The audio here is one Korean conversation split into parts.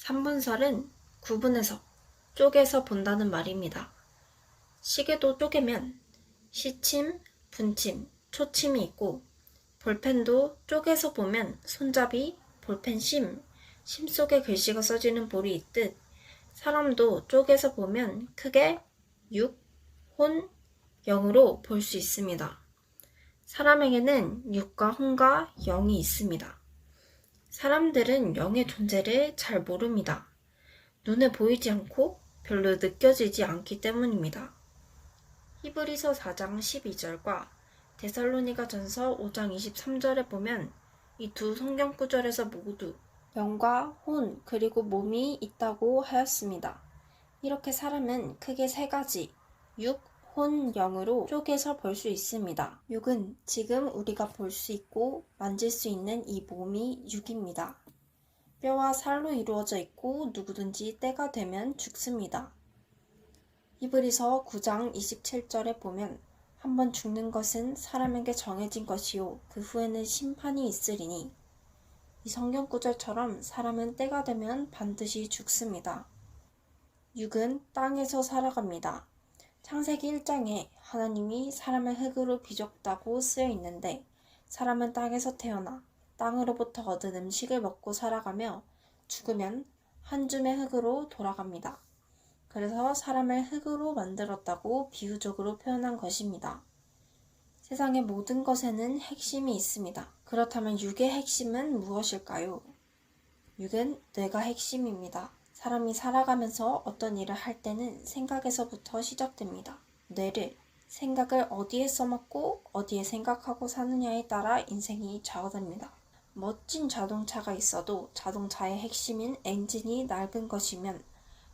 3분설은 구분해서, 쪼개서 본다는 말입니다. 시계도 쪼개면 시침, 분침, 초침이 있고 볼펜도 쪼개서 보면 손잡이, 볼펜 심, 심 속에 글씨가 써지는 볼이 있듯 사람도 쪼개서 보면 크게 6, 혼, 0으로 볼 수 있습니다. 사람에게는 6과 혼과 0이 있습니다. 사람들은 0의 존재를 잘 모릅니다. 눈에 보이지 않고 별로 느껴지지 않기 때문입니다. 히브리서 4장 12절과 데살로니가전서 5장 23절에 보면 이 두 성경 구절에서 모두 영과 혼 그리고 몸이 있다고 하였습니다. 이렇게 사람은 크게 세 가지 6, 혼, 영으로 쪼개서 볼 수 있습니다. 6은 지금 우리가 볼 수 있고 만질 수 있는 이 몸이 6입니다. 뼈와 살로 이루어져 있고 누구든지 때가 되면 죽습니다. 히브리서 9장 27절에 보면 한번 죽는 것은 사람에게 정해진 것이요 그 후에는 심판이 있으리니 이 성경 구절처럼 사람은 때가 되면 반드시 죽습니다. 6은 땅에서 살아갑니다. 창세기 1장에 하나님이 사람을 흙으로 빚었다고 쓰여 있는데 사람은 땅에서 태어나 땅으로부터 얻은 음식을 먹고 살아가며 죽으면 한 줌의 흙으로 돌아갑니다. 그래서 사람을 흙으로 만들었다고 비유적으로 표현한 것입니다. 세상의 모든 것에는 핵심이 있습니다. 그렇다면 6의 핵심은 무엇일까요? 6은 뇌가 핵심입니다. 사람이 살아가면서 어떤 일을 할 때는 생각에서부터 시작됩니다. 뇌를, 생각을 어디에 써먹고 어디에 생각하고 사느냐에 따라 인생이 좌우됩니다. 멋진 자동차가 있어도 자동차의 핵심인 엔진이 낡은 것이면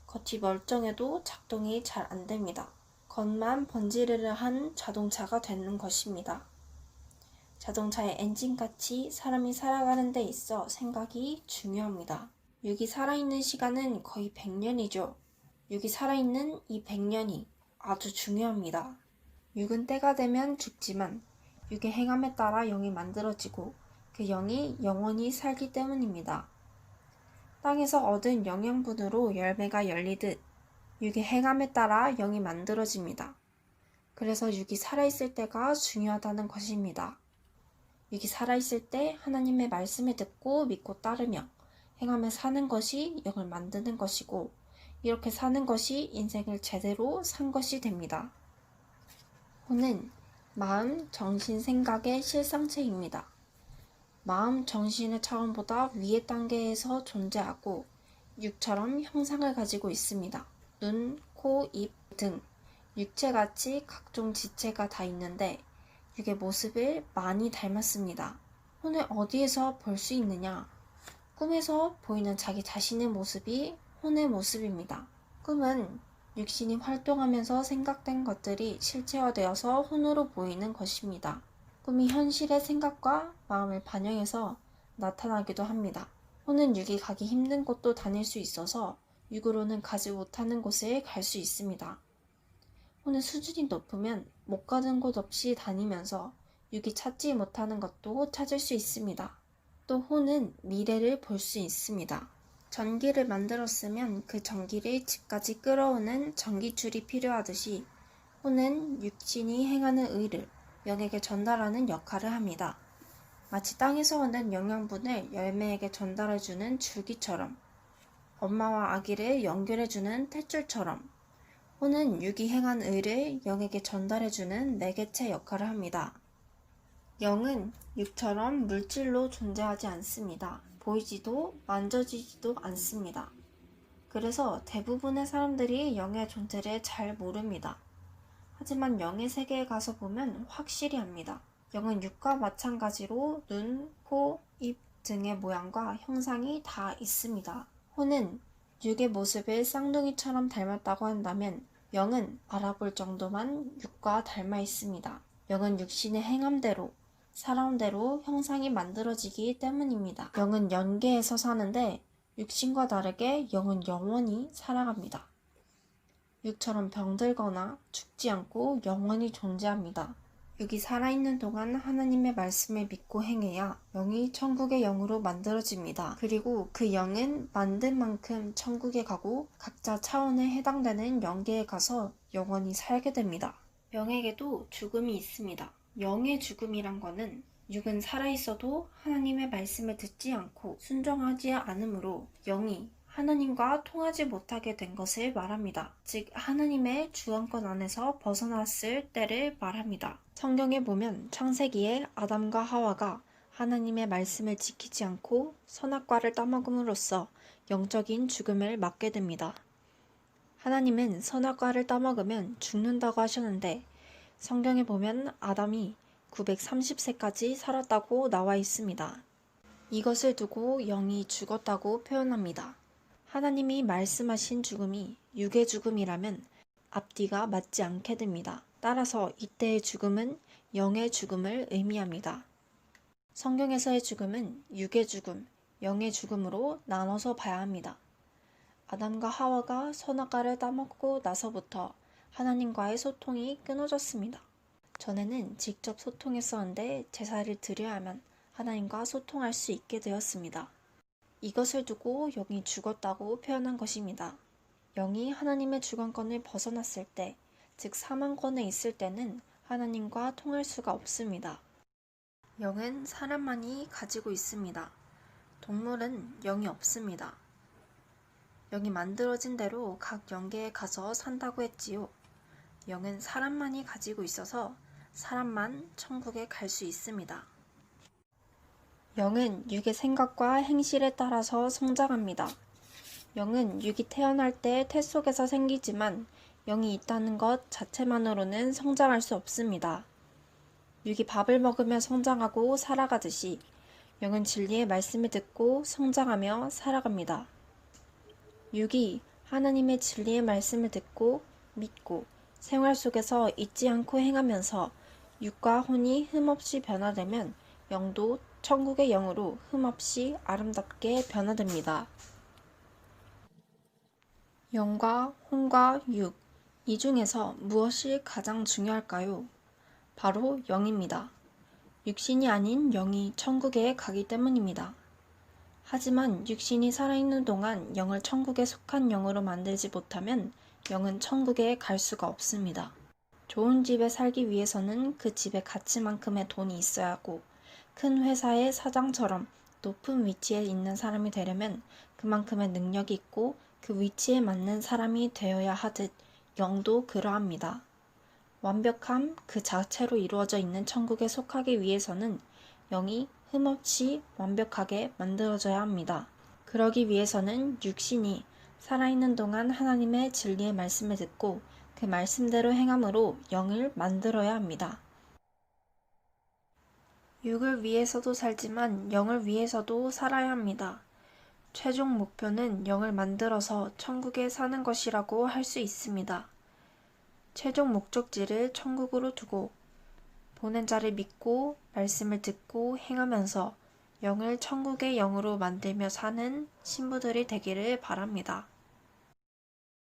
겉이 멀쩡해도 작동이 잘 안됩니다. 겉만 번지르르한 자동차가 되는 것입니다. 자동차의 엔진같이 사람이 살아가는 데 있어 생각이 중요합니다. 6이 살아있는 시간은 거의 100년이죠. 6이 살아있는 이 100년이 아주 중요합니다. 6은 때가 되면 죽지만 6의 행함에 따라 영이 만들어지고 그 영이 영원히 살기 때문입니다. 땅에서 얻은 영양분으로 열매가 열리듯 6의 행함에 따라 영이 만들어집니다. 그래서 6이 살아있을 때가 중요하다는 것입니다. 6이 살아있을 때 하나님의 말씀을 듣고 믿고 따르며 행하며 사는 것이 영을 만드는 것이고 이렇게 사는 것이 인생을 제대로 산 것이 됩니다. 혼은 마음, 정신, 생각의 실상체입니다. 마음, 정신의 차원보다 위의 단계에서 존재하고 6처럼 형상을 가지고 있습니다. 눈, 코, 입 등 육체같이 각종 지체가 다 있는데 6의 모습을 많이 닮았습니다. 혼을 어디에서 볼 수 있느냐? 꿈에서 보이는 자기 자신의 모습이 혼의 모습입니다. 꿈은 육신이 활동하면서 생각된 것들이 실체화되어서 혼으로 보이는 것입니다. 꿈이 현실의 생각과 마음을 반영해서 나타나기도 합니다. 혼은 6이 가기 힘든 곳도 다닐 수 있어서 6으로는 가지 못하는 곳에 갈 수 있습니다. 혼의 수준이 높으면 못 가는 곳 없이 다니면서 6이 찾지 못하는 것도 찾을 수 있습니다. 또 혼은 미래를 볼 수 있습니다. 전기를 만들었으면 그 전기를 집까지 끌어오는 전기줄이 필요하듯이 혼은 육신이 행하는 의를 영에게 전달하는 역할을 합니다. 마치 땅에서 얻는 영양분을 열매에게 전달해주는 줄기처럼 엄마와 아기를 연결해주는 탯줄처럼 혼은 6이 행한 의를 영에게 전달해주는 매개체 역할을 합니다. 영은 6처럼 물질로 존재하지 않습니다. 보이지도 만져지지도 않습니다. 그래서 대부분의 사람들이 영의 존재를 잘 모릅니다. 하지만 영의 세계에 가서 보면 확실히 압니다. 영은 6과 마찬가지로 눈, 코, 입 등의 모양과 형상이 다 있습니다. 혼은 6의 모습을 쌍둥이처럼 닮았다고 한다면 영은 알아볼 정도만 6과 닮아 있습니다. 영은 육신의 행함대로 살아온 대로 형상이 만들어지기 때문입니다. 영은 연계에서 사는데 육신과 다르게 영은 영원히 살아갑니다. 6처럼 병들거나 죽지 않고 영원히 존재합니다. 육이 살아있는 동안 하나님의 말씀을 믿고 행해야 영이 천국의 영으로 만들어집니다. 그리고 그 영은 만든 만큼 천국에 가고 각자 차원에 해당되는 영계에 가서 영원히 살게 됩니다. 영에게도 죽음이 있습니다. 영의 죽음이란 거는 육은 살아있어도 하나님의 말씀을 듣지 않고 순종하지 않으므로 영이 하나님과 통하지 못하게 된 것을 말합니다. 즉 하나님의 주권권 안에서 벗어났을 때를 말합니다. 성경에 보면 창세기에 아담과 하와가 하나님의 말씀을 지키지 않고 선악과를 따먹음으로써 영적인 죽음을 맞게 됩니다. 하나님은 선악과를 따먹으면 죽는다고 하셨는데 성경에 보면 아담이 930세까지 살았다고 나와 있습니다. 이것을 두고 영이 죽었다고 표현합니다. 하나님이 말씀하신 죽음이 육의 죽음이라면 앞뒤가 맞지 않게 됩니다. 따라서 이때의 죽음은 영의 죽음을 의미합니다. 성경에서의 죽음은 육의 죽음, 영의 죽음으로 나눠서 봐야 합니다. 아담과 하와가 선악과를 따먹고 나서부터 하나님과의 소통이 끊어졌습니다. 전에는 직접 소통했었는데 제사를 드려야만 하나님과 소통할 수 있게 되었습니다. 이것을 두고 영이 죽었다고 표현한 것입니다. 영이 하나님의 주권권을 벗어났을 때, 즉 사망권에 있을 때는 하나님과 통할 수가 없습니다. 영은 사람만이 가지고 있습니다. 동물은 영이 없습니다. 영이 만들어진 대로 각 영계에 가서 산다고 했지요. 영은 사람만이 가지고 있어서 사람만 천국에 갈 수 있습니다. 영은 육의 생각과 행실에 따라서 성장합니다. 영은 육이 태어날 때 태 속에서 생기지만 영이 있다는 것 자체만으로는 성장할 수 없습니다. 육이 밥을 먹으며 성장하고 살아가듯이 영은 진리의 말씀을 듣고 성장하며 살아갑니다. 육이 하나님의 진리의 말씀을 듣고 믿고 생활 속에서 잊지 않고 행하면서 육과 혼이 흠없이 변화되면 영도 천국의 영으로 흠없이 아름답게 변화됩니다. 영과 혼과 육, 이 중에서 무엇이 가장 중요할까요? 바로 영입니다. 육신이 아닌 영이 천국에 가기 때문입니다. 하지만 육신이 살아있는 동안 영을 천국에 속한 영으로 만들지 못하면 영은 천국에 갈 수가 없습니다. 좋은 집에 살기 위해서는 그 집의 가치만큼의 돈이 있어야 하고 큰 회사의 사장처럼 높은 위치에 있는 사람이 되려면 그만큼의 능력이 있고 그 위치에 맞는 사람이 되어야 하듯 영도 그러합니다. 완벽함 그 자체로 이루어져 있는 천국에 속하기 위해서는 영이 흠없이 완벽하게 만들어져야 합니다. 그러기 위해서는 육신이 살아있는 동안 하나님의 진리의 말씀을 듣고 그 말씀대로 행함으로 영을 만들어야 합니다. 육을 위해서도 살지만 영을 위해서도 살아야 합니다. 최종 목표는 영을 만들어서 천국에 사는 것이라고 할 수 있습니다. 최종 목적지를 천국으로 두고 보낸 자를 믿고 말씀을 듣고 행하면서 영을 천국의 영으로 만들며 사는 신부들이 되기를 바랍니다.